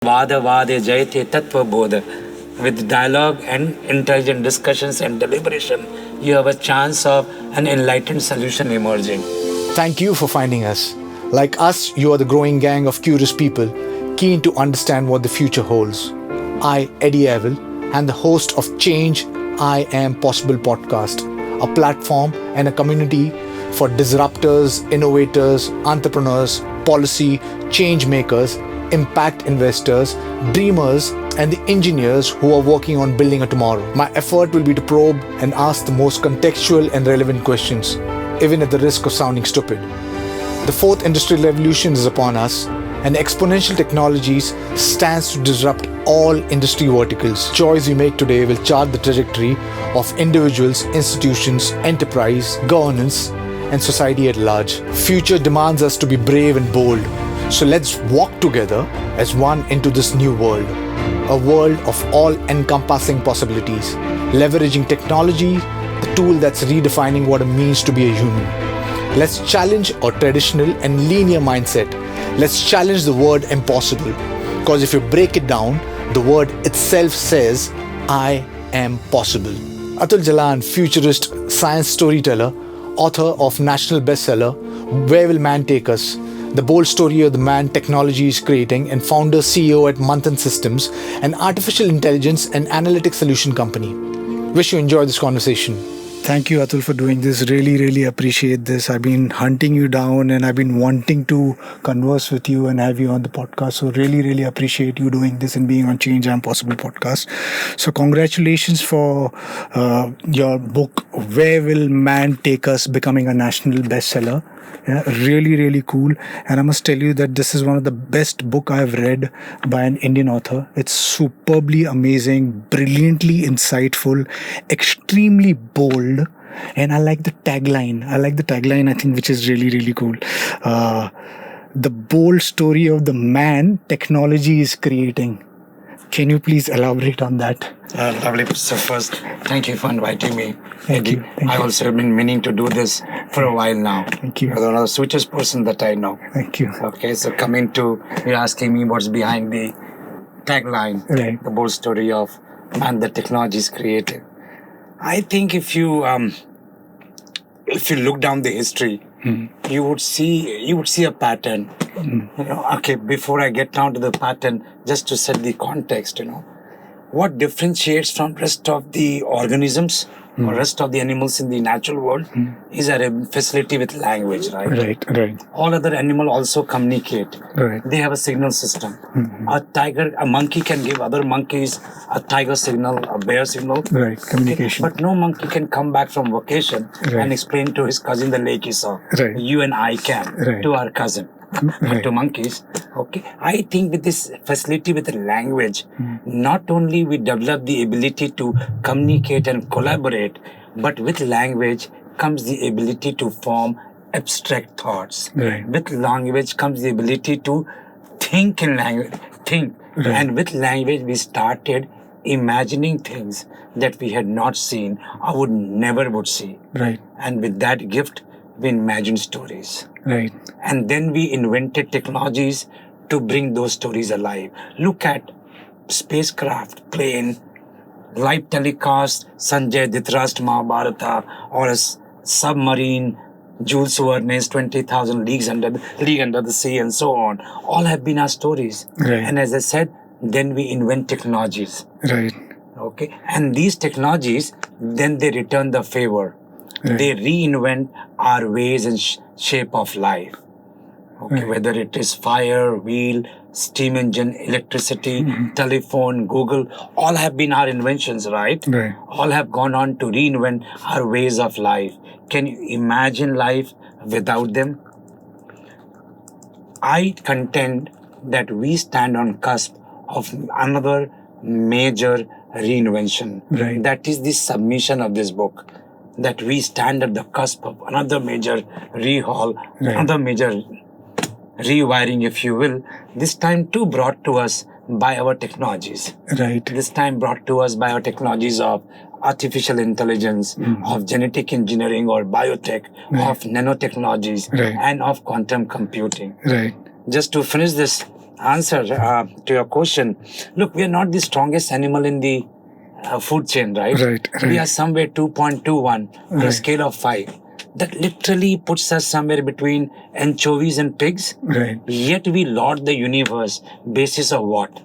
Vada Vade Jayate Tattva Bodha. With dialogue and intelligent discussions and deliberation, you have a chance of an enlightened solution emerging. Thank you for finding us. Like us, you are the growing gang of curious people, keen to understand what the future holds. I, Eddie Avil, am the host of Change I Am Possible podcast, a platform and a community for disruptors, innovators, entrepreneurs, policy, change makers, impact investors, dreamers, and the engineers who are working on building a tomorrow. My effort will be to probe and ask the most contextual and relevant questions, even at the risk of sounding stupid. The fourth industrial revolution is upon us, and exponential technologies stands to disrupt all industry verticals. Choice we make today will chart the trajectory of individuals, institutions, enterprise, governance, and society at large. Future demands us to be brave and bold. So let's walk together as one into this new world. A world of all-encompassing possibilities, leveraging technology, the tool that's redefining what it means to be a human. Let's challenge our traditional and linear mindset. Let's challenge the word impossible. Because if you break it down, the word itself says, I am possible. Atul Jalan, futurist, science storyteller, author of national bestseller, Where Will Man Take Us? The bold story of the man technology is creating, and founder CEO at Manthan Systems, an artificial intelligence and analytics solution company. Wish you enjoy this conversation. Thank you, Atul, for doing this. Really appreciate this. I've been hunting you down and I've been wanting to converse with you and have you on the podcast. So really appreciate you doing this and being on Change I Am Possible podcast. So congratulations for your book, Where Will Man Take Us, becoming a national bestseller. Yeah, really cool. And I must tell you that this is one of the best book I've read by an Indian author. It's superbly amazing, brilliantly insightful, extremely bold. And I like the tagline. I think, which is really cool. The bold story of the man technology is creating. Can you please elaborate on that? Lovely. So first, thank you for inviting me. Thank you. I also have been meaning to do this for a while now. Thank you. You're one of the sweetest person that I know. Thank you. Okay, so you're asking me what's behind the tagline, Right. The bold story of man that technology is creative. I think if you look down the history, you would see a pattern. Okay, before I get down to the pattern, just to set the context, what differentiates from rest of the organisms or rest of the animals in the natural world is a facility with language, right? Right. All other animals also communicate. Right. They have a signal system. A monkey can give other monkeys a tiger signal, a bear signal. Right, communication. But no monkey can come back from vacation and explain to his cousin the lake he saw. Right. You and I can to our cousin. Right. To monkeys. Okay. I think with this facility with the language, not only we develop the ability to communicate and collaborate, but with language comes the ability to form abstract thoughts. Right. With language comes the ability to think in language. Right. And with language we started imagining things that we had not seen or never would see. Right. And with that gift, we imagined stories. Right. And then we invented technologies to bring those stories alive. Look at spacecraft, plane, live telecast, Sanjay Dhritarashtra Mahabharata, or a submarine, Jules Verne's 20,000 League Under the Sea, and so on. All have been our stories. Right. And as I said, then we invent technologies. Right. Okay. And these technologies, then they return the favor. Right. They reinvent our ways and shape of life. Okay, whether it is fire, wheel, steam engine, electricity, telephone, Google, all have been our inventions, right? Right. All have gone on to reinvent our ways of life. Can you imagine life without them? I contend that we stand on cusp of another major reinvention. Right. That is the submission of this book. That we stand at the cusp of another major rehaul, another major rewiring, if you will, this time too brought to us by our technologies. Right. This time brought to us by our technologies of artificial intelligence, of genetic engineering or biotech, of nanotechnologies, and of quantum computing. Right. Just to finish this answer to your question. Look, we are not the strongest animal in the food chain, right? We are somewhere 2.21 on a scale of 5. That literally puts us somewhere between anchovies and pigs. Yet we lord the universe. Basis of what?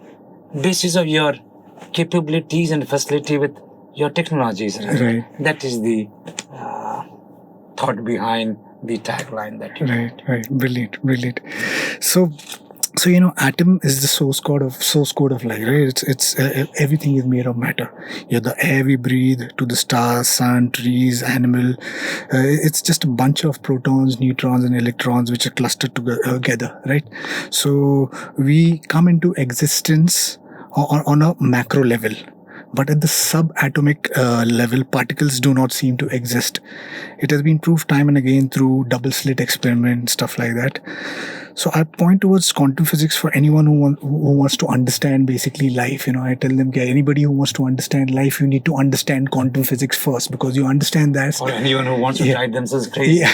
Basis of your capabilities and facility with your technologies. That is the thought behind the tagline that you Brilliant. So atom is the source code of life, right? It's everything is made of matter. The air we breathe, to the stars, sun, trees, animal. It's just a bunch of protons, neutrons, and electrons which are clustered together, right? So we come into existence on a macro level. But at the subatomic level, particles do not seem to exist. It has been proved time and again through double slit experiments, stuff like that. So I point towards quantum physics for anyone who wants to understand basically life. I tell them, anybody who wants to understand life, you need to understand quantum physics first, because you understand that. Or anyone who wants to drive themselves crazy. Yeah,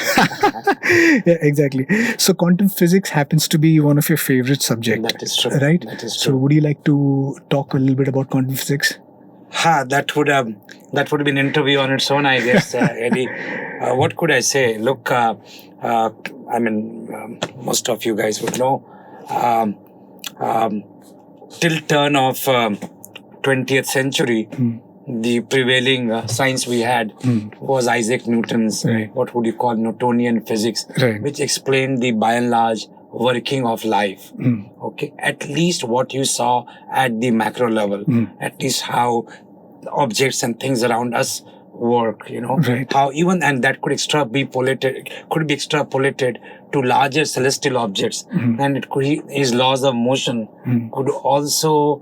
exactly. So quantum physics happens to be one of your favorite subjects. That is true. Right? That is true. So would you like to talk a little bit about quantum physics? That would have been an interview on its own, I guess, Eddie. What could I say? Look, most of you guys would know, till turn of 20th century, the prevailing science we had was Isaac Newton's, what would you call, Newtonian physics, which explained the by and large working of life. Okay, at least what you saw at the macro level, at least how objects and things around us work, how even, and that could be extrapolated to larger celestial objects, and it could, his laws of motion could also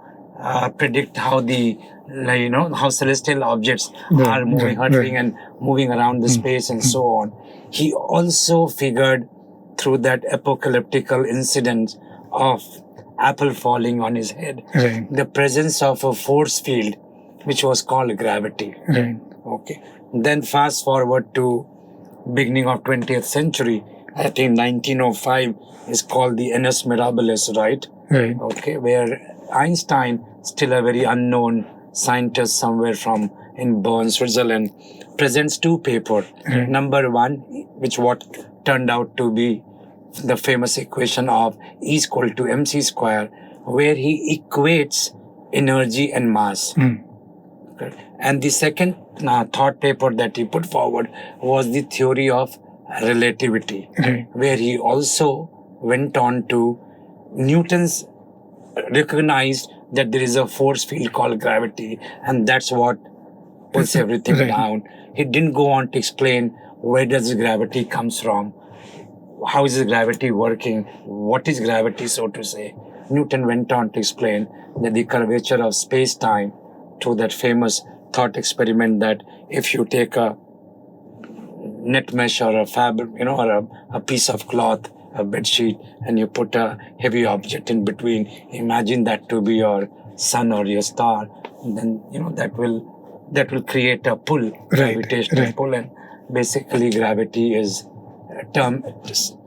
predict how how celestial objects are moving, hurtling and moving around the space and so on. He also figured through that apocalyptical incident of apple falling on his head, the presence of a force field which was called gravity. Okay. Then fast forward to beginning of 20th century, I think 1905 is called the annus mirabilis, right? Okay, where Einstein, still a very unknown scientist somewhere from in Bern, Switzerland, presents two papers. Number one, which what turned out to be the famous equation of E is equal to mc square, where he equates energy and mass. And the second thought paper that he put forward was the theory of relativity, where he also went on to Newton's recognized that there is a force field called gravity, and that's what puts everything down. He didn't go on to explain where does gravity comes from, how is gravity working, what is gravity, so to say. Newton went on to explain that the curvature of space-time through that famous thought experiment that if you take a net mesh or a fabric, or a piece of cloth, a bed sheet, and you put a heavy object in between, imagine that to be your sun or your star, then that will create a pull, gravitational pull, and basically gravity is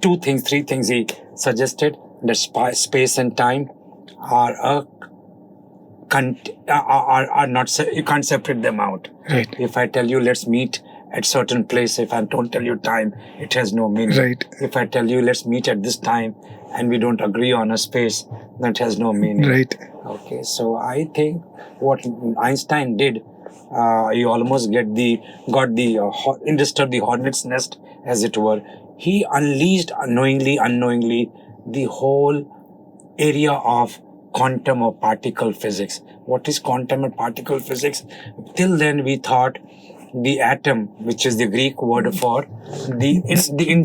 three things he suggested, that space and time are not, you can't separate them out. If I tell you let's meet at certain place, if I don't tell you time, it has no meaning. If I tell you let's meet at this time and we don't agree on a space, that has no meaning. Okay, so I think what Einstein did, he almost disturbed the hornet's nest, as it were. He unleashed unknowingly the whole area of quantum or particle physics. What is quantum and particle physics? Till then we thought the atom, which is the Greek word for the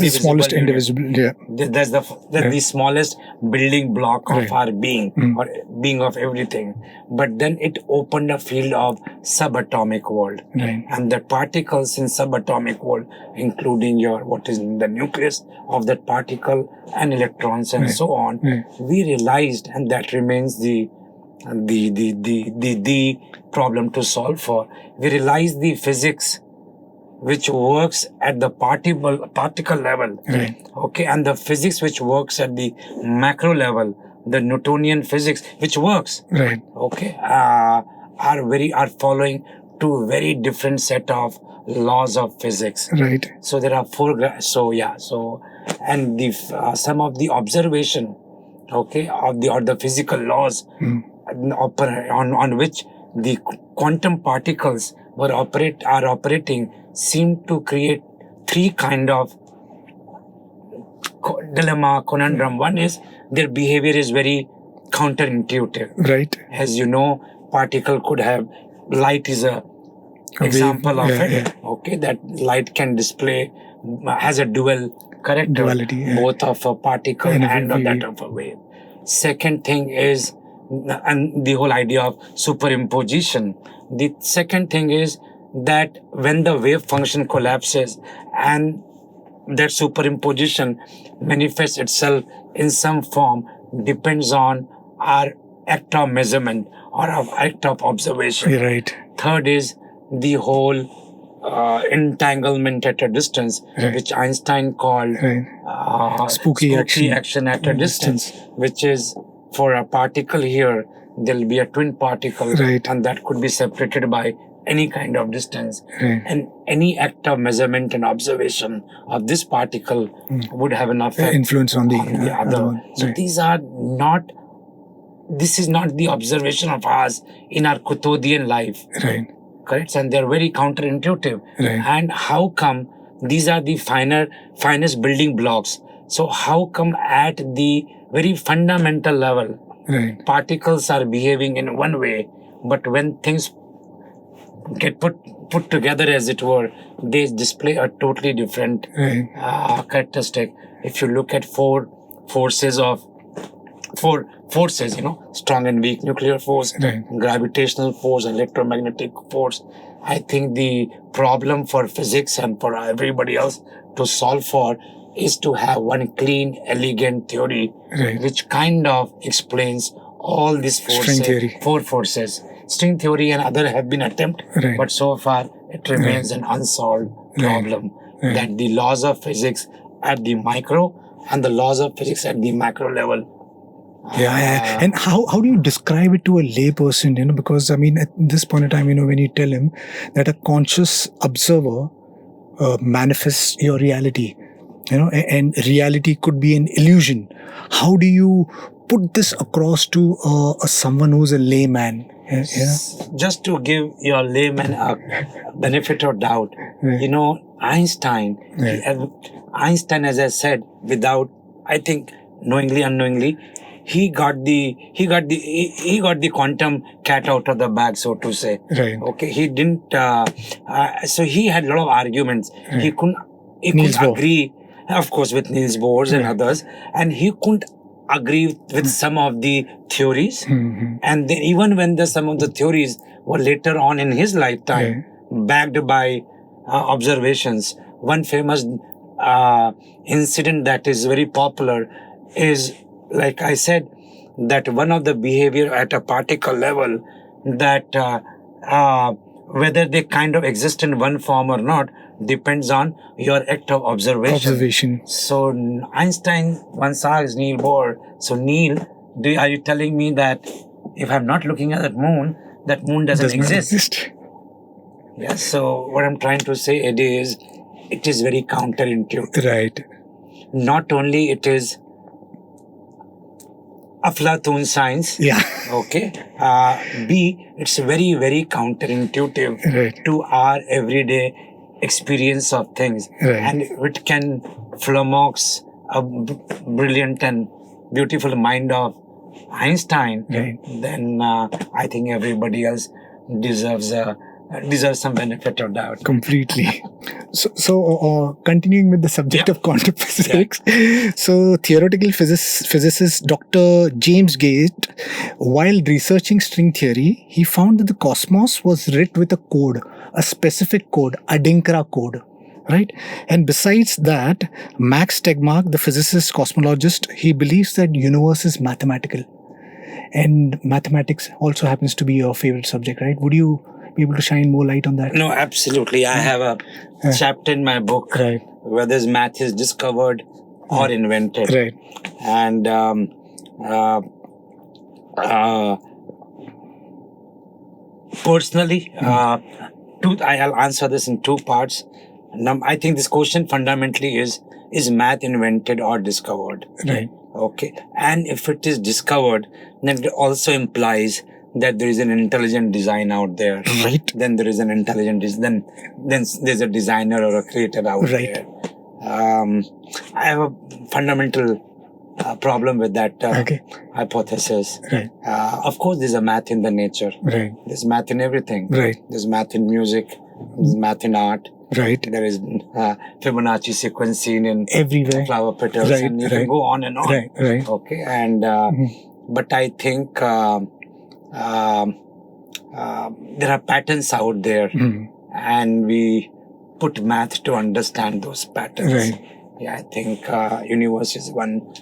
smallest indivisible, that's the smallest building block of our being, or being of everything. But then it opened a field of subatomic world, and the particles in subatomic world, including what is in the nucleus of that particle and electrons and so on, we realized, and that remains the problem to solve for. We realize the physics which works at the particle level, okay, and the physics which works at the macro level, the Newtonian physics, which works, Right. okay, are following two very different set of laws of physics. Right. So there are and the some of the observation, okay, of the physical laws on which the quantum particles are operating seem to create three kind of conundrum. One is their behavior is very counterintuitive. Right. As you know, particle could have light is a example of it. Okay, that light can display has a dual character, Duality, both of a particle And and, a wave. that of a wave. Second thing is, and the whole idea of superimposition. The second thing is that when the wave function collapses and that superimposition manifests itself in some form depends on our act of measurement or our act of observation. Right. Third is the whole entanglement at a distance, which Einstein called Spooky action at a distance, which is for a particle here, there'll be a twin particle, and that could be separated by any kind of distance. And any act of measurement and observation of this particle would have an effect influence on the other one. So this is not the observation of ours in our quotidian life. Right. Correct? And they're very counterintuitive. Right. And how come these are the finest building blocks? So how come at the very fundamental level, particles are behaving in one way, but when things get put together, as it were, they display a totally different characteristic. If you look at four forces, strong and weak nuclear force, gravitational force, electromagnetic force. I think the problem for physics and for everybody else to solve for is to have one clean, elegant theory, which kind of explains all these four forces. String theory and other have been attempted, but so far it remains an unsolved problem. That the laws of physics at the micro and the laws of physics at the macro level. And how do you describe it to a lay person? Because I mean, at this point in time, when you tell him that a conscious observer manifests your reality, and reality could be an illusion. How do you put this across to someone who's a layman? Just to give your layman a benefit of doubt, Einstein, Einstein, as I said, without, I think, knowingly, unknowingly, he got the quantum cat out of the bag, so to say. Okay, he didn't. So he had a lot of arguments. He couldn't agree, of course, with Niels Bohr and others, and he couldn't agree with some of the theories. And then even when some of the theories were later on in his lifetime backed by observations, one famous incident that is very popular is, like I said, that one of the behavior at a particle level, that whether they kind of exist in one form or not depends on your act of observation. So Einstein once asked Niels Bohr, so Neil, are you telling me that if I'm not looking at that moon doesn't exist? Yes. So what I'm trying to say, it is very counterintuitive. Not only it is Aflatun science. Okay. B, it's very, very counterintuitive to our everyday experience of things. And it can flummox a brilliant and beautiful mind of Einstein. Then I think everybody else deserves some benefit of doubt. Completely. So continuing with the subject of quantum physics. So theoretical physicist Dr. James Gate, while researching string theory, he found that the cosmos was writ with a code, a specific code, Adinkra code. Right? And besides that, Max Tegmark, the physicist cosmologist, he believes that universe is mathematical. And mathematics also happens to be your favorite subject, right? Would you be able to shine more light on that? No, absolutely. I have a chapter in my book whether math is discovered or invented. Right. And Personally, I'll answer this in two parts. I think this question fundamentally is math invented or discovered? Right. Okay. And if it is discovered, then it also implies that there is an intelligent design out there. Right. Then there is an intelligent then there's a designer or a creator out Right. there. I have a fundamental problem with that hypothesis. Right. Of course, there's a math in the nature. Right. There's math in everything. Right. There's math in music. There's math in art. Right. There is Fibonacci sequencing in everywhere. Flower petals, Right, and you right. can go on and on. Right. Right. Okay, and but I think there are patterns out there, and we put math to understand those patterns. Right. Yeah, I think universe is one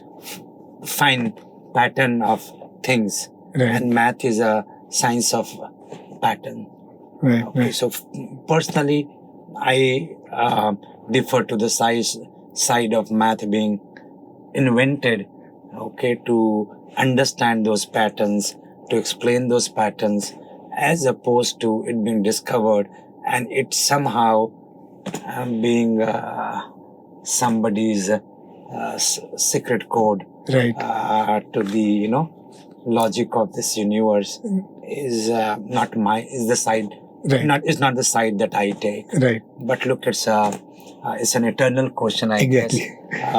fine pattern of things, Right. and math is a science of pattern. Right. Okay, Right. so personally, I defer to the side of math being invented, okay, to understand those patterns, to explain those patterns, as opposed to it being discovered and it somehow being somebody's secret code Right. to the logic of this universe is is the side. Right. It's not the side that I take. Right. But look, it's an eternal question, I Exactly. guess.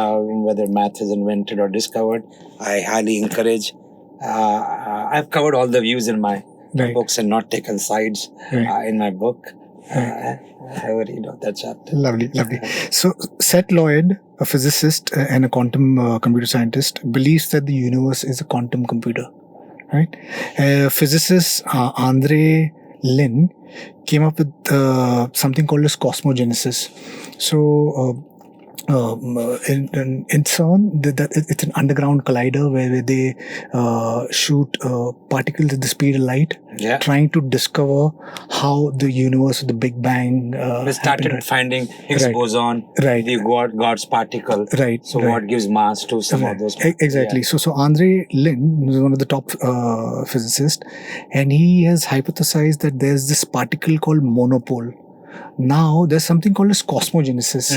Whether math is invented or discovered, I highly encourage. I've covered all the views in my Right. books and not taken sides in my book. I have a read of that chapter. Lovely, lovely. So, Seth Lloyd, a physicist and a quantum computer scientist, believes that the universe is a quantum computer. Right? Physicist Andre Lin came up with something called as Cosmo Genesis. So, in CERN, it's an underground collider where they shoot particles at the speed of light, Yeah. trying to discover how the universe, the Big Bang, We started happened. finding Higgs Right. boson, Right. the God's particle. Right. So right. what gives mass to some of those? Exactly. So Andre Lin is one of the top physicists, and he has hypothesized that there's this particle called monopole. Now there's something called as cosmogenesis.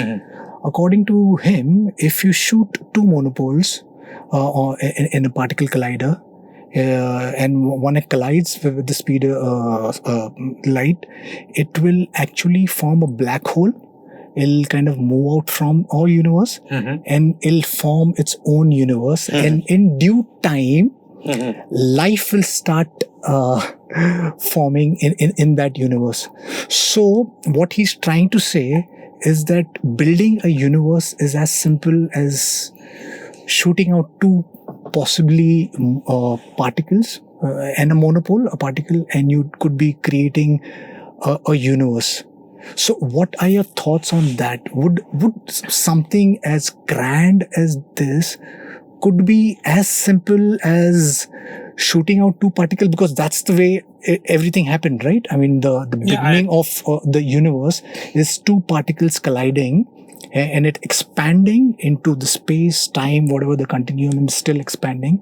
According to him, if you shoot two monopoles in a particle collider, and when it collides with the speed of light, it will actually form a black hole. It'll kind of move out from our universe, and it'll form its own universe. And in due time, life will start forming in that universe. So what he's trying to say is that building a universe is as simple as shooting out two possibly particles and a monopole, a particle, and you could be creating a universe. So what are your thoughts on that? Would something as grand as this could be as simple as shooting out two particles? Because that's the way everything happened, right? I mean, the beginning of the universe is two particles colliding and it expanding into the space, time, whatever the continuum is still expanding.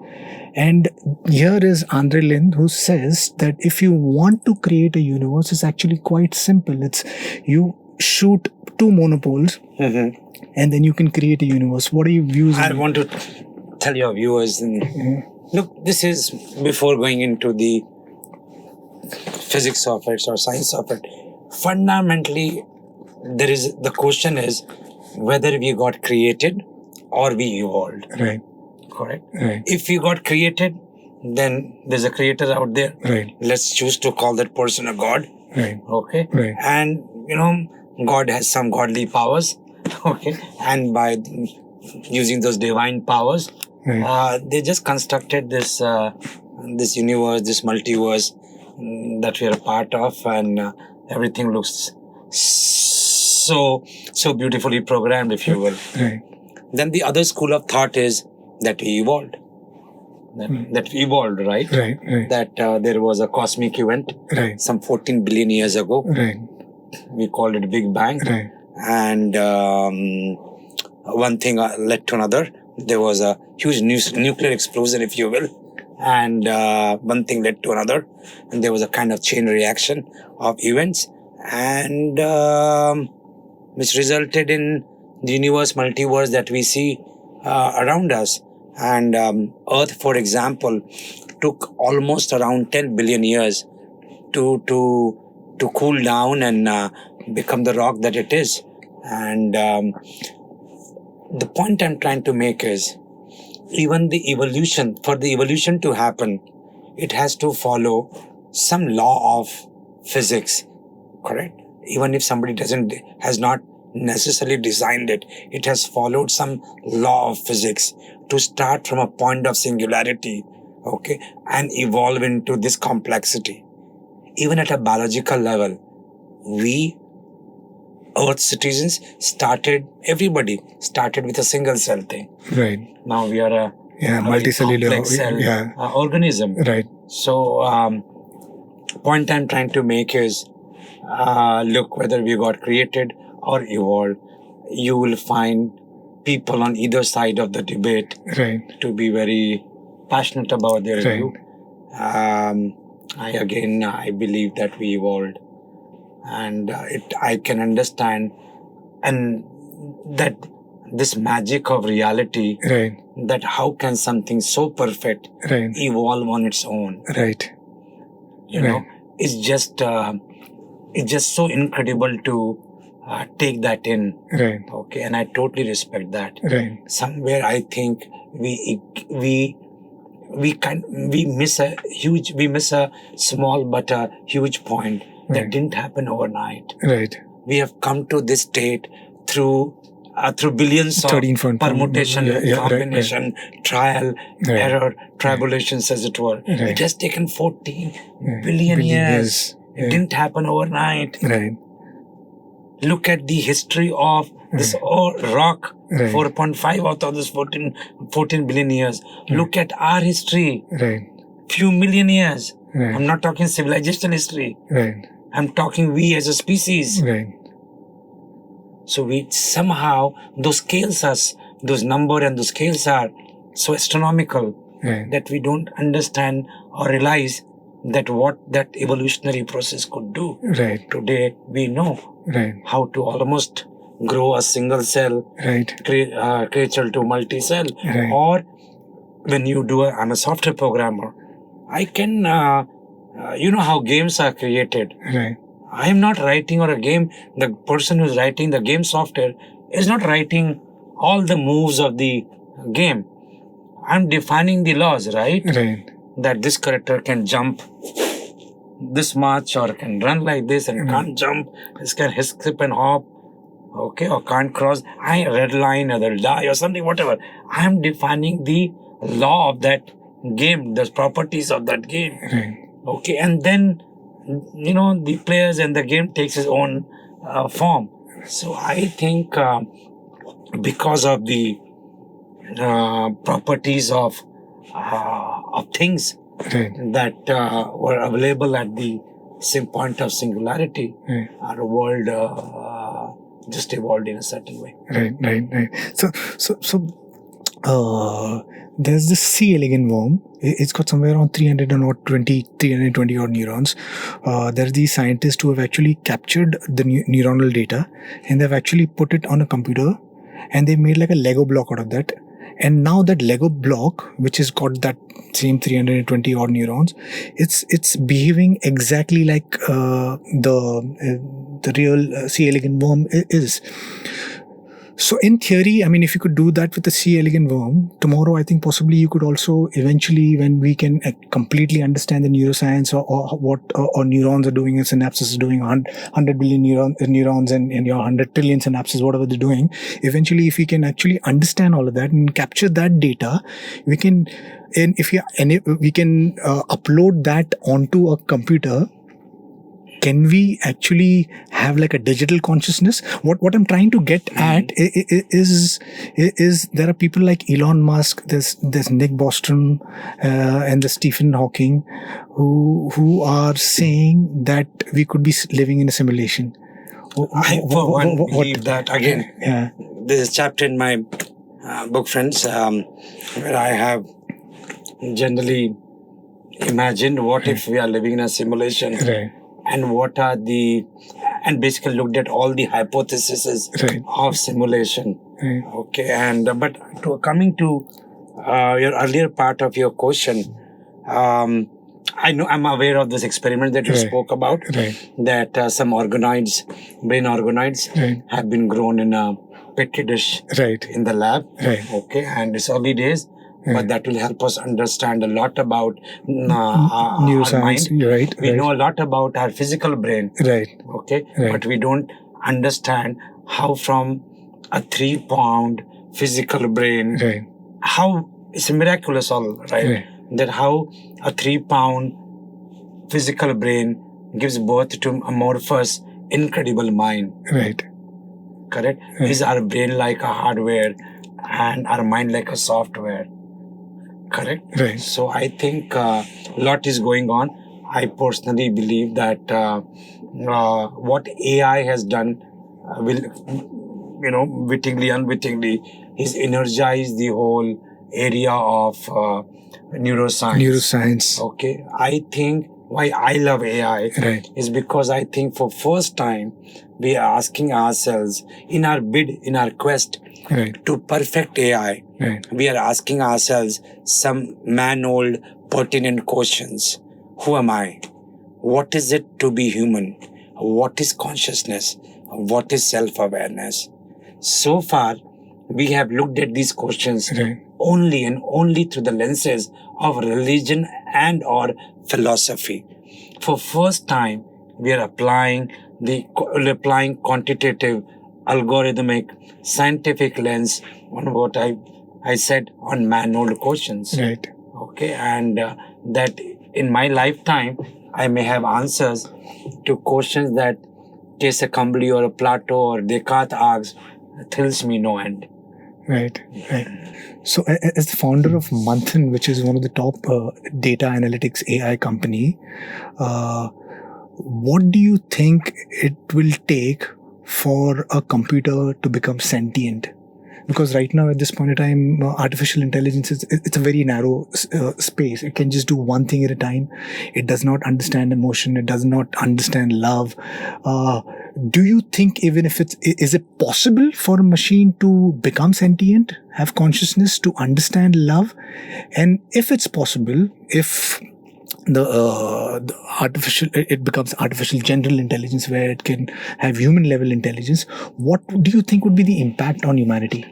And here is Andre Lin, who says that if you want to create a universe, it's actually quite simple. It's you shoot two monopoles and then you can create a universe. What are your views? I want to tell your viewers, look, this is before going into the physics of it or science of it. Fundamentally, the question is whether we got created or we evolved. Right. Correct? Right. If we got created, then there's a creator out there. Right. Let's choose to call that person a god. Right. Okay? Right. And, God has some godly powers. Okay? And by using those divine powers, they just constructed this universe, this multiverse that we are a part of, and everything looks so beautifully programmed, if you will. Right. Then the other school of thought is that we evolved. That we evolved, right? Right. Right. That there was a cosmic event Right. some 14 billion years ago. Right. We called it Big Bang. Right. And one thing led to another. There was a huge nuclear explosion, if you will. and one thing led to another, and there was a kind of chain reaction of events, and which resulted in the universe, multiverse that we see around us. And Earth, for example, took almost around 10 billion years to cool down and become the rock that it is. And the point I'm trying to make is, even the evolution, for the evolution to happen, it has to follow some law of physics, correct? Even if somebody has not necessarily designed it, it has followed some law of physics to start from a point of singularity, okay, and evolve into this complexity. Even at a biological level, we Earth citizens everybody started with a single cell thing. Right. Now we are a multicellular complex cell organism. Right. So, point I'm trying to make is, look, whether we got created or evolved, you will find people on either side of the debate to be very passionate about their view. I believe that we evolved, and I can understand, and that this magic of reality, that how can something so perfect evolve on its own? You know, it's just so incredible to take that in. Okay, and I totally respect that. Somewhere I think we miss a small but a huge point that didn't happen overnight. We have come to this state through billions of permutation, combination, trial, error, tribulations, as it were. It has taken 14 billion years. It didn't happen overnight. Look at the history of this rock, 4.5 out of this 14 billion years. Look at our history, few million years. I'm not talking civilization history. I'm talking we as a species. So we somehow, those number and those scales are so astronomical that we don't understand or realize that what that evolutionary process could do. Today we know how to almost grow a single cell creature to multi-cell. Or when you I'm a software programmer, I can, you know how games are created. I am not writing or a game. The person who's writing the game software is not writing all the moves of the game. I'm defining the laws, right? That this character can jump this much or can run like this and can't jump. This can skip and hop, okay, or can't cross. Red line or they'll die or something, whatever. I am defining the law of that game, the properties of that game. Okay, and then the players and the game takes its own form. So I think because of the properties of things that were available at the same point of singularity, our world just evolved in a certain way. So there's this C. elegans worm. It's got somewhere around 320 odd neurons. There are these scientists who have actually captured the neuronal data, and they've actually put it on a computer, and they made like a Lego block out of that. And now that Lego block, which has got that same 320 odd neurons, it's behaving exactly like the real C. elegans worm is. So in theory, I mean, if you could do that with the C. elegans worm, tomorrow I think possibly you could also eventually, when we can completely understand the neuroscience or what neurons are doing, and synapses is doing 100 billion neurons and 100 trillion synapses, whatever they're doing, eventually if we can actually understand all of that and capture that data, we can upload that onto a computer. Can we actually have like a digital consciousness? What I'm trying to get at is there are people like Elon Musk, there's Nick Bostrom, and there's Stephen Hawking, who are saying that we could be living in a simulation. I for one believe that again. There's a chapter in my book, friends, where I have generally Imagine what if we are living in a simulation, Right. and what are the, and basically looked at all the hypotheses Right. of simulation. Right. Okay, and but coming to your earlier part of your question, I know I'm aware of this experiment that you Right. spoke about. Right. That some brain organoids Right. have been grown in a petri dish Right. in the lab. Right. Okay, and it's early days, but that will help us understand a lot about our Neuroscience. mind. Right. We Right. know a lot about our physical brain. Right. Okay, Right. but we don't understand how from a 3 pound physical brain, Right. how it's miraculous, all right, Right. that how a 3 pound physical brain gives birth to amorphous, incredible mind. Right. Correct? Right. Is our brain like a hardware and our mind like a software? Correct? Right. So I think a lot is going on. I personally believe that what AI has done will, wittingly, unwittingly, is energize the whole area of neuroscience. Neuroscience. Okay, I think why I love AI Right. is because I think for first time we are asking ourselves in our quest Right. to perfect AI, Right. we are asking ourselves some man-old pertinent questions. Who am I? What is it to be human? What is consciousness? What is self-awareness? So far, we have looked at these questions Right. only and only through the lenses of religion and or philosophy. For first time, we are applying quantitative, algorithmic, scientific lens on what I said on man-old questions. Right. Okay, and that in my lifetime, I may have answers to questions that Kesa Kambli or Plato or Descartes asks, thrills me no end. Right. Right. So, as the founder of Manthan, which is one of the top data analytics AI company, what do you think it will take for a computer to become sentient? Because right now, at this point in time, artificial intelligence it's a very narrow space. It can just do one thing at a time. It does not understand emotion. It does not understand love. Do you think even if is it possible for a machine to become sentient, have consciousness, to understand love? And if it's possible, if the artificial it becomes artificial general intelligence where it can have human level intelligence, what do you think would be the impact on humanity?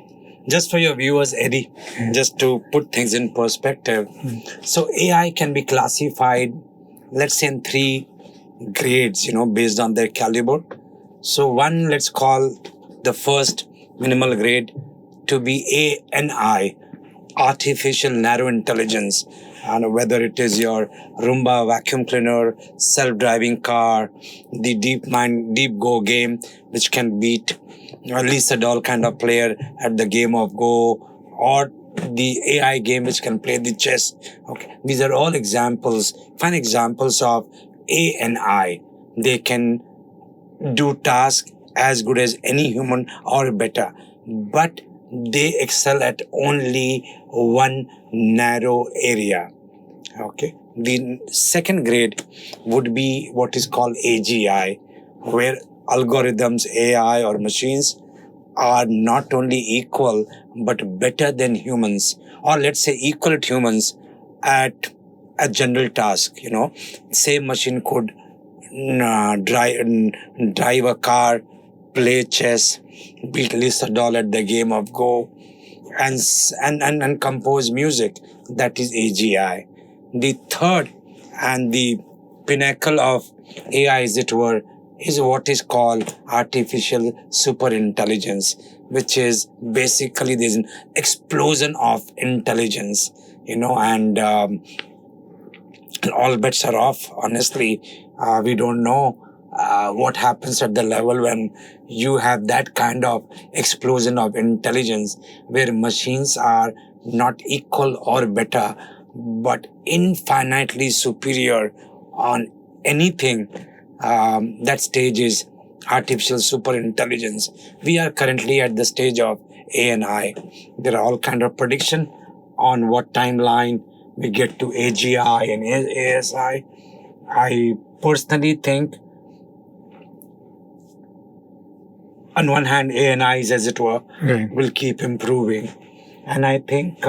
Just for your viewers, Eddie, just to put things in perspective. So AI can be classified, let's say, in 3 grades, based on their caliber. So one, let's call the first minimal grade to be ANI, artificial narrow intelligence. And whether it is your Roomba vacuum cleaner, self-driving car, the Deep Go game, which can beat Lisa Doll kind of player at the game of Go, or the AI game which can play the chess. Okay, these are all examples, fine examples of ANI. They can do tasks as good as any human or better, but they excel at only one narrow area. Okay. The second grade would be what is called AGI, where algorithms, AI or machines are not only equal but better than humans, or let's say equal to humans at a general task. Same machine could drive a car, play chess, beat Lisa Doll at the game of Go, and compose music. That is AGI. The third and the pinnacle of AI, as it were, is what is called artificial superintelligence, which is basically there's an explosion of intelligence, and all bets are off. Honestly, we don't know what happens at the level when you have that kind of explosion of intelligence where machines are not equal or better, but infinitely superior on anything. That stage is artificial superintelligence. We are currently at the stage of ANI. There are all kind of prediction on what timeline we get to AGI and ASI. I personally think, on one hand, ANIs, as it were, Right. will keep improving. And I think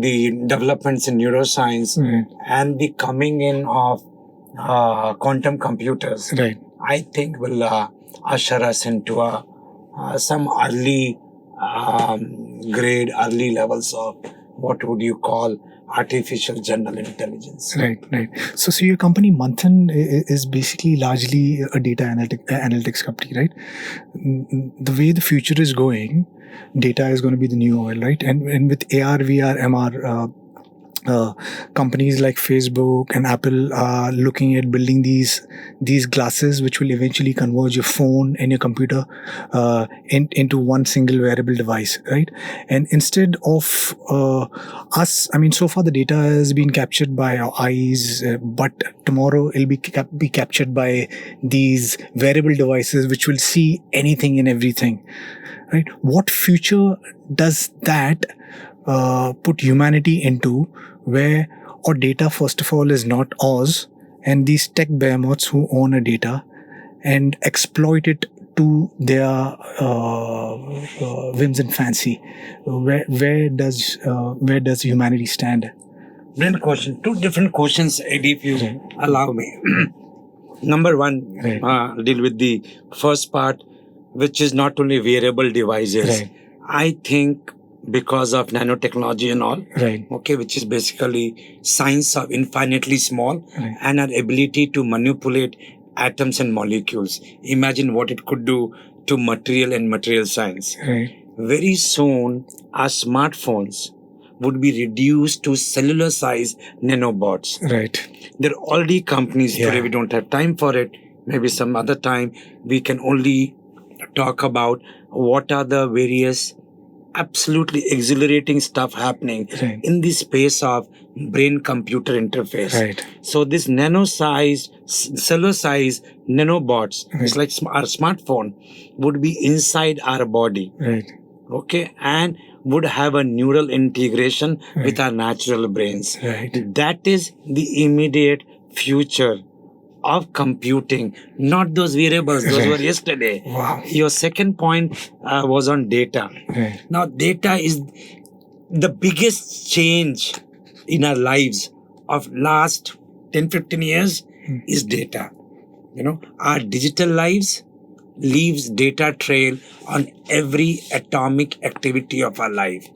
the developments in neuroscience Right. and the coming in of quantum computers, Right. I think will usher us into some early grade, early levels of what would you call artificial general intelligence. Right, right. So your company Manthan is basically largely a data analytics company, right? The way the future is going, data is going to be the new oil, right? And with AR, VR, MR, companies like Facebook and Apple are looking at building these glasses, which will eventually converge your phone and your computer into one single wearable device, right? And instead of us, I mean, so far the data has been captured by our eyes, but tomorrow it'll be captured by these wearable devices, which will see anything and everything, right? What future does that put humanity into, where our data, first of all, is not ours, and these tech behemoths who own a data and exploit it to their whims and fancy? Where does humanity stand? Brilliant question. Two different questions, Eddie, if you allow me. Number one, Right. deal with the first part, which is not only wearable devices. Right. I think because of nanotechnology and all, Right. okay, which is basically science of infinitely small Right. and our ability to manipulate atoms and molecules. Imagine what it could do to material and material science. Right. Very soon, our smartphones would be reduced to cellular size nanobots. Right. There are already companies Yeah. today, we don't have time for it. Maybe some other time we can only talk about what are the various absolutely exhilarating stuff happening Right. in the space of brain-computer interface. Right. So this nano-sized, cellular-sized nanobots, it's like our smartphone, would be inside our body. Right. Okay, and would have a neural integration with our natural brains. Right. That is the immediate future of computing, not those variables. Those Right. were yesterday. Wow. Your second point was on data. Right. Now, data is the biggest change in our lives of last 10, 15 years is data. You know, our digital lives leaves data trail on every atomic activity of our life.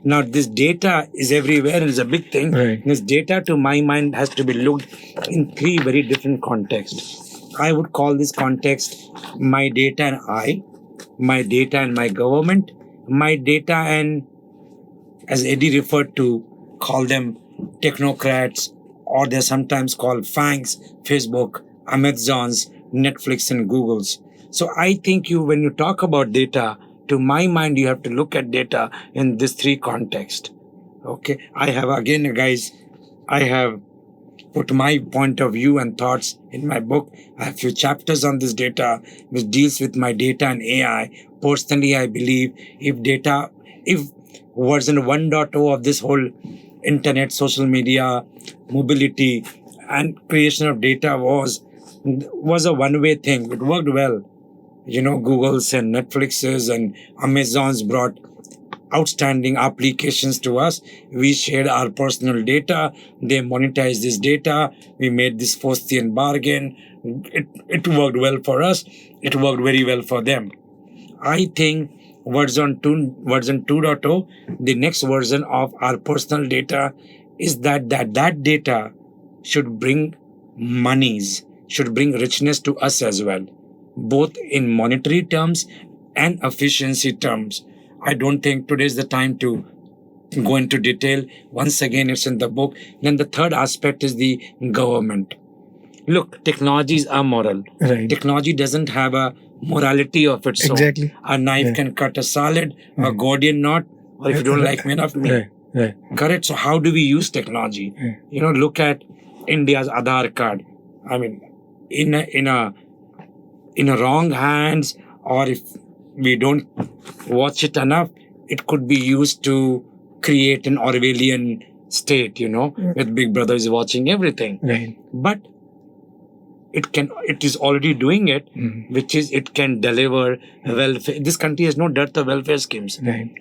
Now, this data is everywhere and is a big thing. Right. This data, to my mind, has to be looked in three very different contexts. I would call this context my data and I, my data and my government, my data and, as Eddie referred to, call them technocrats, or they're sometimes called FANGs, Facebook, Amazons, Netflix, and Googles. So I think when you talk about data, to my mind, you have to look at data in these three contexts. Okay. I have, again, guys, I have put my point of view and thoughts in my book. I have a few chapters on this data, which deals with my data and AI. Personally, I believe if version 1.0 of this whole internet, social media, mobility, and creation of data was a one-way thing. It worked well. You know, Googles and Netflixes and Amazons brought outstanding applications to us. We shared our personal data. They monetized this data. We made this Faustian bargain. It worked well for us. It worked very well for them. I think version 2.0, the next version of our personal data, is that data should bring monies, should bring richness to us as well, both in monetary terms and efficiency terms. I don't think today is the time to go into detail. Once again, it's in the book. Then the third aspect is the government. Look, technologies are moral. Right. Technology doesn't have a morality of its Exactly. own. A knife can cut a salad, a Gordian knot, or if you don't like men of me. Right. Right. Correct. So how do we use technology? You know, look at India's Aadhaar card. I mean, in a wrong hands, or if we don't watch it enough, it could be used to create an Orwellian state, with Big Brother is watching everything. Right. But it is already doing it, which is it can deliver welfare. This country has no dearth of welfare schemes. Right.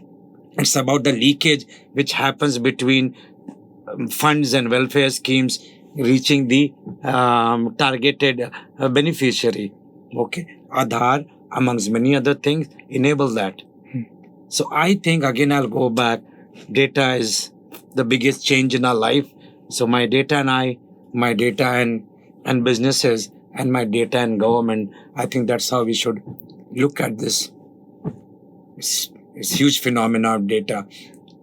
It's about the leakage which happens between funds and welfare schemes reaching the targeted beneficiary. Okay. Aadhaar, amongst many other things, enable that. So I think, again, I'll go back. Data is the biggest change in our life. So my data and businesses, and my data and government, I think that's how we should look at this. It's huge phenomena of data.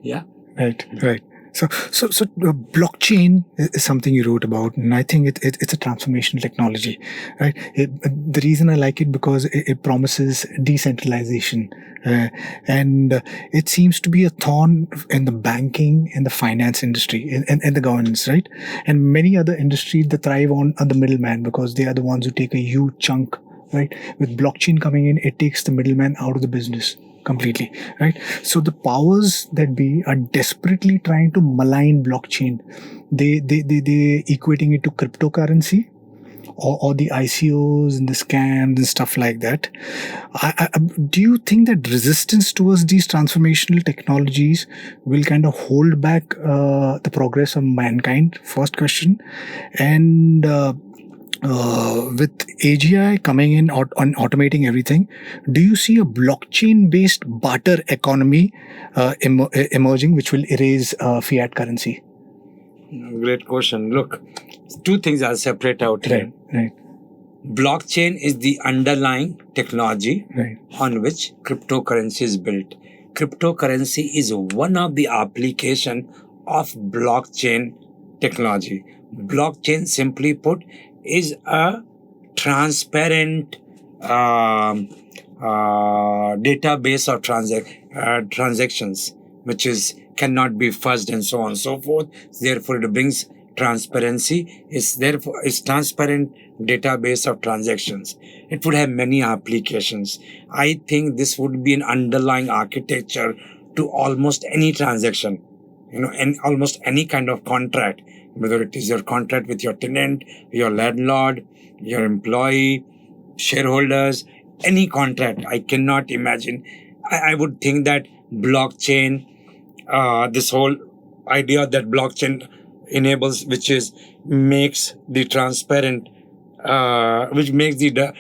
Yeah. Right. So blockchain is something you wrote about, and I think it's a transformational technology, right? The reason I like it because it promises decentralization, and it seems to be a thorn in the banking and the finance industry and the governance, right? And many other industries that thrive on the middleman because they are the ones who take a huge chunk, right? With blockchain coming in, it takes the middleman out of the business completely, right? So the powers that be are desperately trying to malign blockchain. They equating it to cryptocurrency or the ICOs and the scams and stuff like that. Do you think that resistance towards these transformational technologies will kind of hold back the progress of mankind? First question. And with AGI coming in on automating everything, do you see a blockchain-based barter economy emerging, which will erase fiat currency? Great question. Look, two things I'll separate out here. Right. Blockchain is the underlying technology Right. on which cryptocurrency is built. Cryptocurrency is one of the application of blockchain technology. Blockchain, simply put, is a transparent database of transactions, which cannot be fuzzed and so on and so forth. Therefore, it brings transparency. It's transparent database of transactions. It would have many applications. I think this would be an underlying architecture to almost any transaction, and almost any kind of contract, whether it is your contract with your tenant, your landlord, your employee, shareholders, any contract. I cannot imagine. I would think that blockchain, this whole idea that blockchain enables, which makes the transparent, which makes the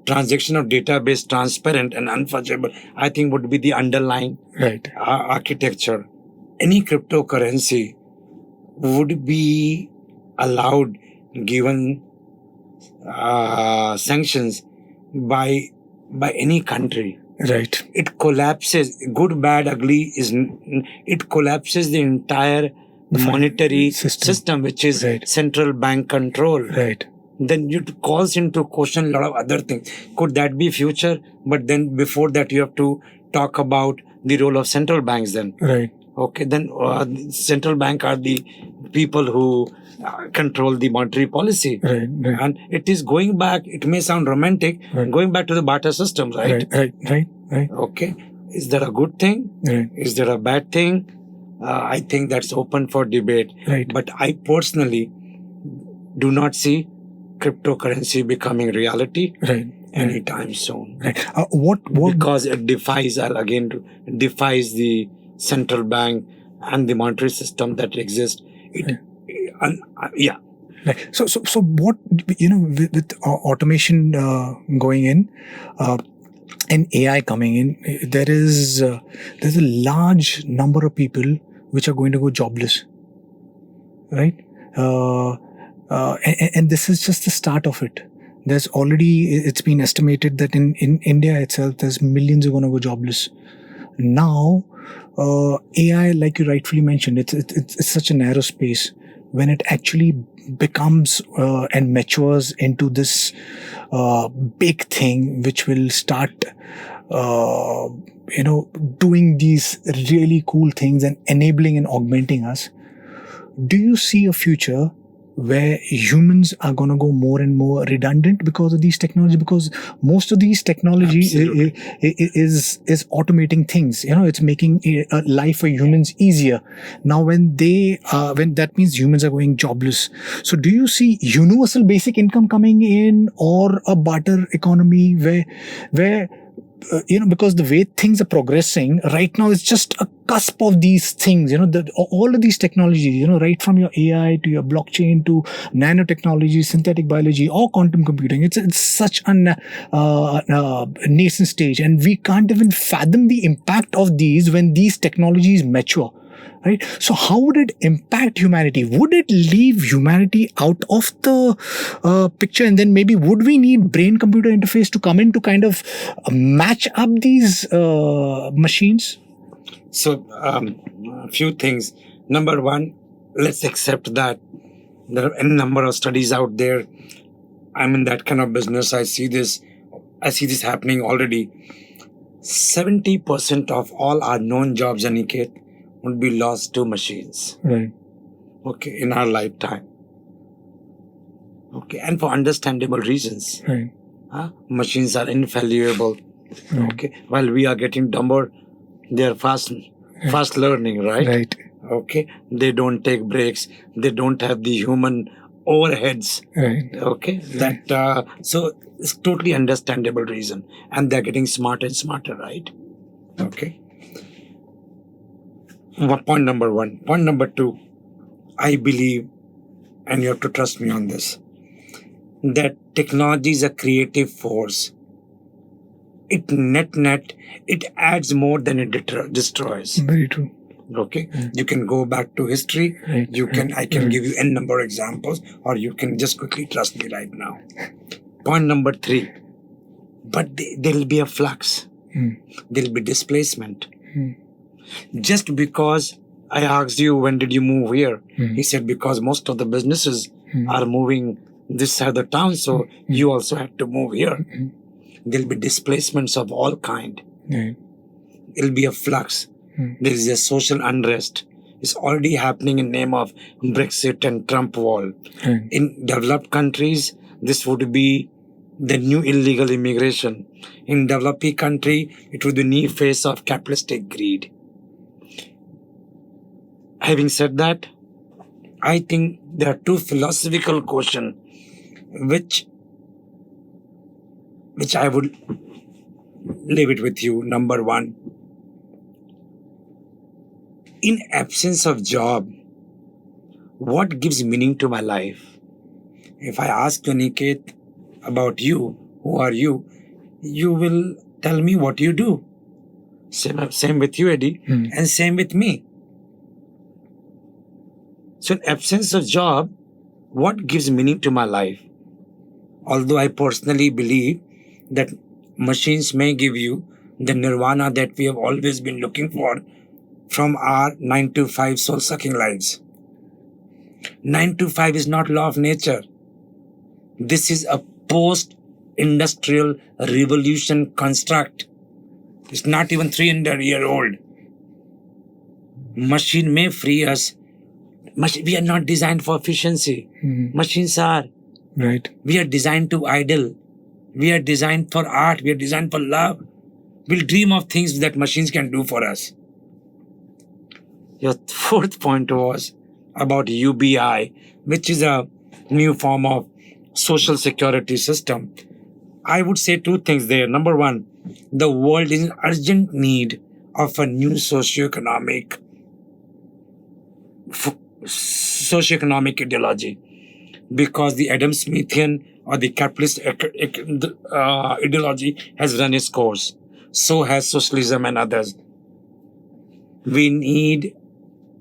transaction of database transparent and unfudgeable, I think would be the underlying architecture. Any cryptocurrency would be allowed, given sanctions by any country. Right. It collapses. Good, bad, ugly it collapses the entire monetary system, which is central bank control. Right. Then it calls into question a lot of other things. Could that be future? But then before that, you have to talk about the role of central banks then. Right. Okay, then central bank are the people who control the monetary policy. Right. And it is going back, it may sound romantic, going back to the barter system, right? Right. Okay. Is that a good thing? Right. Is that a bad thing? I think that's open for debate. Right. But I personally do not see cryptocurrency becoming reality anytime soon. Right. What? Because it defies the central bank and the monetary system that exists. Right. So what, with automation going in and AI coming in, there's a large number of people which are going to go jobless, right? And this is just the start of it. There's already, it's been estimated that in India itself, there's millions who are going to go jobless. Now, AI, like you rightfully mentioned, it's such a narrow space. When it actually becomes and matures into this big thing, which will start, doing these really cool things and enabling and augmenting us, do you see a future where humans are going to go more and more redundant because of these technology, because most of these technology is automating things. It's making life for humans easier. Now when that means humans are going jobless. So do you see universal basic income coming in, or a barter economy where because the way things are progressing right now, it's just a cusp of these things, all of these technologies, right from your AI to your blockchain to nanotechnology, synthetic biology, or quantum computing. It's such a nascent stage, and we can't even fathom the impact of these when these technologies mature. Right? So how would it impact humanity? Would it leave humanity out of the picture? And then maybe would we need brain-computer interface to come in to kind of match up these machines? So, a few things. Number one, let's accept that there are a number of studies out there. I'm in that kind of business. I see this happening already. 70% of all our known jobs, Aniket, would be lost to machines. Right. Okay, in our lifetime. Okay, and for understandable reasons. Right. Machines are infallible. Right. Okay, while we are getting dumber, they are fast learning, right? Right. Okay, they don't take breaks. They don't have the human overheads. Right. Okay, that so it's totally understandable reason, and they're getting smarter and smarter, right? Okay. Point number one. Point number two, I believe, and you have to trust me on this, that technology is a creative force. It it adds more than it destroys. Very true. Okay, you can go back to history. Right. I can give you n number of examples, or you can just quickly trust me right now. Point number three, but there'll be a flux. There'll be displacement. Just because I asked you, when did you move here? He said, because most of the businesses are moving this side of the town, so you also have to move here. There'll be displacements of all kind. It'll be a flux. There is a social unrest. It's already happening in name of Brexit and Trump wall. In developed countries, this would be the new illegal immigration. In developing country, it would be the new face of capitalistic greed. Having said that, I think there are two philosophical questions which I would leave it with you. Number one, in absence of job, what gives meaning to my life? If I ask you, Niket, about you, who are you? You will tell me what you do. Same with you, Eddie, and same with me. So in absence of job, what gives meaning to my life? Although I personally believe that machines may give you the nirvana that we have always been looking for from our 9-to-5 soul-sucking lives. 9-to-5 is not law of nature. This is a post-industrial revolution construct. It's not even 300-year-old. Machine may free us. We are not designed for efficiency. Machines are. Right. We are designed to idle. We are designed for art. We are designed for love. We'll dream of things that machines can do for us. Your fourth point was about UBI, which is a new form of social security system. I would say two things there. Number one, the world is in urgent need of a new socioeconomic ideology, because the Adam Smithian or the capitalist ideology has run its course. So has socialism and others. We need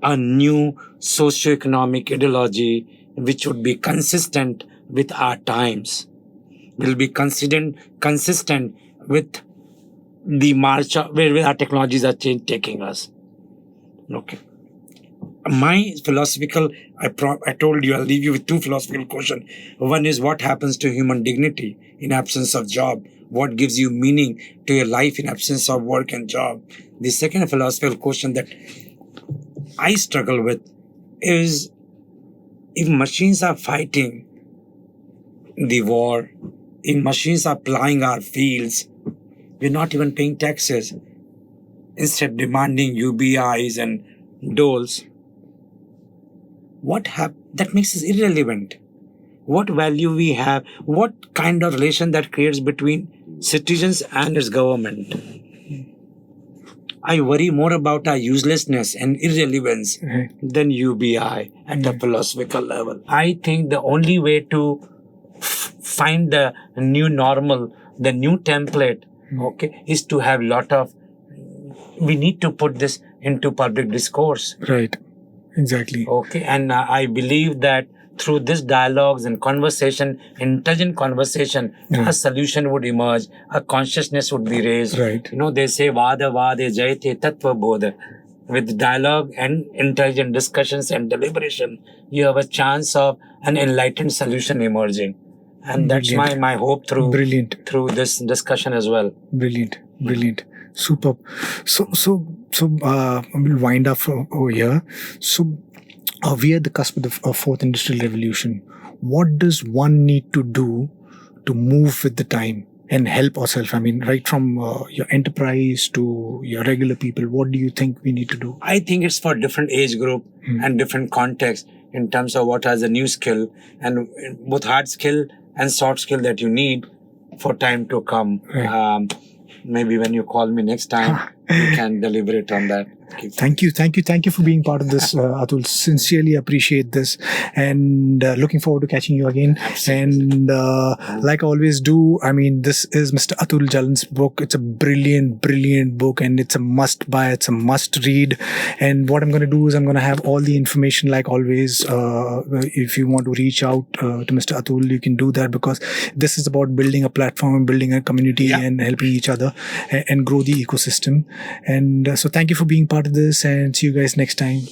a new socioeconomic ideology which would be consistent with our times, will be consistent with the march where our technologies are taking us. Okay. My philosophical, I told you, I'll leave you with two philosophical questions. One is, what happens to human dignity in absence of job? What gives you meaning to your life in absence of work and job? The second philosophical question that I struggle with is if machines are fighting the war, if machines are plowing our fields, we're not even paying taxes. Instead demanding UBIs and doles, that makes us irrelevant. What value we have, what kind of relation that creates between citizens and its government. I worry more about our uselessness and irrelevance than UBI at a philosophical level. I think the only way to find the new normal, the new template, is to have we need to put this into public discourse. Right. Exactly. Okay. And I believe that through this dialogues and conversation, intelligent conversation, a solution would emerge, a consciousness would be raised. Right. They say, Vada Vade Jayate Tattva Bodha. With dialogue and intelligent discussions and deliberation, you have a chance of an enlightened solution emerging. And that's my hope through this discussion as well. Brilliant. Superb. So we'll wind up over here. So we are at the cusp of the fourth industrial revolution. What does one need to do to move with the time and help ourselves? I mean, right from your enterprise to your regular people, what do you think we need to do? I think it's for different age group and different context in terms of what is a new skill, and both hard skill and soft skill that you need for time to come. Right. Maybe when you call me next time, we can deliberate on that. Thank you for being part of this, Atul. Sincerely appreciate this, and looking forward to catching you again. Absolutely. And like I always do, I mean, this is Mr. Atul Jalan's book. It's a brilliant book, and it's a must buy. It's a must read. And what I'm going to do is I'm going to have all the information, like always. If you want to reach out to Mr. Atul, you can do that, because this is about building a platform, building a community, and helping each other and grow the ecosystem. And so thank you for being part of this, and see you guys next time.